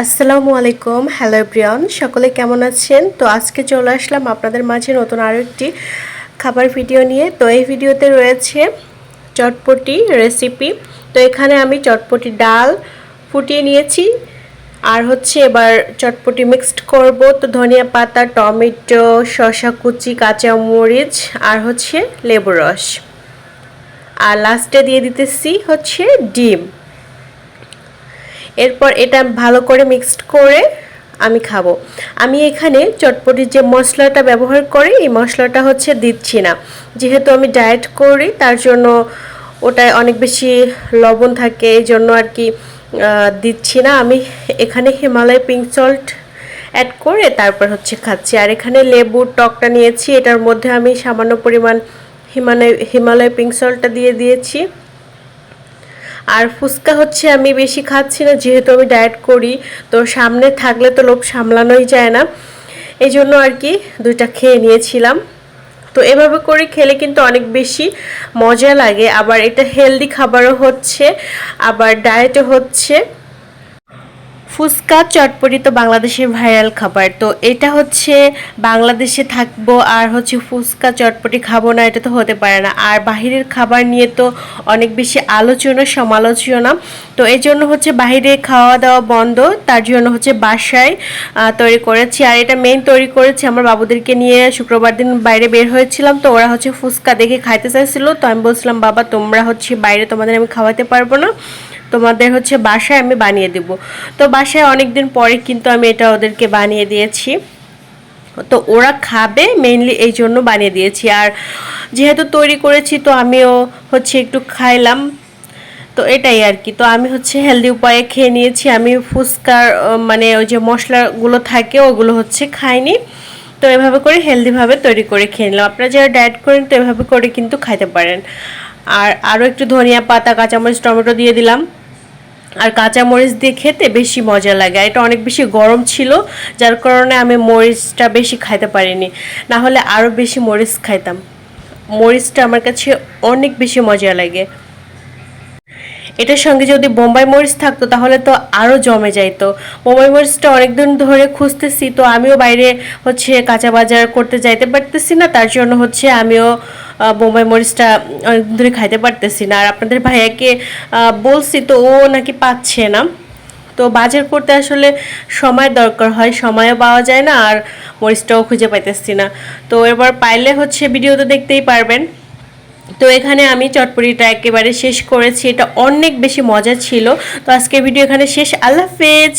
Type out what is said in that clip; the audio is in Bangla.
আসসালামু আলাইকুম। হ্যালো এভরিওয়ান, সকলে কেমন আছেন? তো আজকে চলে আসলাম আপনাদের মাঝে নতুন আরও একটি খাবার ভিডিও নিয়ে। তো এই ভিডিওতে রয়েছে চটপটি রেসিপি। তো এখানে আমি চটপটি ডাল ফুটিয়ে নিয়েছি, আর হচ্ছে এবার চটপটি মিক্সড করব। তো ধনিয়া পাতা, টমেটো, শসা কুচি, কাঁচামরিচ আর হচ্ছে লেবু রস, আর লাস্টে দিয়ে দিতেছি হচ্ছে ডিম। এরপর এটা ভালো করে মিক্সড করে আমি খাবো। আমি এখানে চটপটির যে মশলাটা ব্যবহার করি, এই মশলাটা হচ্ছে দিচ্ছি না, যেহেতু আমি ডায়েট করি তার জন্য ওটায় অনেক বেশি লবণ থাকে, এই জন্য আর কি দিচ্ছি না। আমি এখানে হিমালয় পিঙ্ক সল্ট অ্যাড করে তারপর হচ্ছে খাচ্ছি। আর এখানে লেবুর টকটা নিয়েছি, এটার মধ্যে আমি সামান্য পরিমাণ হিমালয় পিঙ্ক সল্টটা দিয়ে দিয়েছি। আর ফুচকা হচ্ছে আমি বেশি খাচ্ছি না, যেহেতু আমি ডায়েট করি, তো সামনে থাকলে তো লোভ সামলানোই যায় না, এই জন্য আর কি দুইটা খেয়ে নিয়েছিলাম। তো এভাবে করে খেলে কিন্তু অনেক বেশি মজা লাগে, আবার এটা হেলদি খাবারও হচ্ছে, আবার ডায়েটও হচ্ছে। ফুচকা চটপটি তো বাংলাদেশের ভাইরাল খাবার। তো এটা হচ্ছে বাংলাদেশে থাকবো আর হচ্ছে ফুচকা চটপটি খাবো না, এটা তো হতে পারে না। আর বাহিরের খাবার নিয়ে তো অনেক বেশি আলোচনা সমালোচনা, তো এই জন্য হচ্ছে বাহিরে খাওয়া দাওয়া বন্ধ, তার জন্য হচ্ছে বাসায় তৈরি করেছি। আর এটা মেইন তৈরি করেছি আমার বাবুদেরকে নিয়ে। শুক্রবার দিন বাইরে বের হয়েছিলাম, তো ওরা হচ্ছে ফুচকা দেখে খাইতে চাইছিল, তো আমি বলছিলাম বাবা তোমরা হচ্ছে বাইরে, তোমাদের আমি খাওয়াতে পারবো না, তোমাদের হচ্ছে বাসায় আমি বানিয়ে দেব। তো বাসায় অনেক দিন পরে কিন্তু আমি এটা ওদেরকে বানিয়ে দিয়েছি, তো ওরা খাবে মেইনলি এই জন্য বানিয়ে দিয়েছি। আর যেহেতু তৈরি করেছি তো আমিও হচ্ছে একটু খাইলাম, তো এটাই আর কি। তো আমি হচ্ছে হেলদি উপায়ে খেয়ে নিয়েছি। আমি ফুচকার মানে ওই যে মশলাগুলো থাকে ওগুলো হচ্ছে খাইনি, তো এভাবে করে হেলদিভাবে তৈরি করে খেয়ে নিলাম। আপনারা যারা ডায়েট করেন তো এভাবে করে কিন্তু খাইতে পারেন। আর আরও একটু ধনিয়া পাতা, কাঁচামরিচ, টমেটো দিয়ে দিলাম। আর কাঁচা মরিচ দিয়ে খেতে বেশি মজা লাগে। আর এটা অনেক বেশি গরম ছিল, যার কারণে আমি মরিচটা বেশি খাইতে পারিনি, না হলে আরও বেশি মরিচ খাইতাম। মরিচটা আমার কাছে অনেক বেশি মজা লাগে। এটার সঙ্গে যদি বোম্বাই মরিচ থাকতো তাহলে তো আরও জমে যাইতো। বোম্বাই মরিচটা অনেকদিন ধরে খুঁজতেছি, তো আমিও বাইরে হচ্ছে কাঁচা বাজার করতে যাইতে পারতেছি না, তার জন্য হচ্ছে আমিও বোম্বাই মরিচটা অনেকদিন ধরে খাইতে পারতেছি না। আর আপনাদের ভাইয়াকে বলছি, তো ও নাকি পাচ্ছে না। তো বাজার করতে আসলে সময় দরকার হয়, সময়ও পাওয়া যায় না, আর মরিচটাও খুঁজে পাইতেছি না। তো এবার পাইলে হচ্ছে ভিডিওতে দেখতেই পারবেন। তো এখানে আমি চটপটিটা একেবারে শেষ করেছি, এটা অনেক বেশি মজা ছিল। তো আজকের ভিডিও এখানে শেষ। আল্লাহ হাফেজ।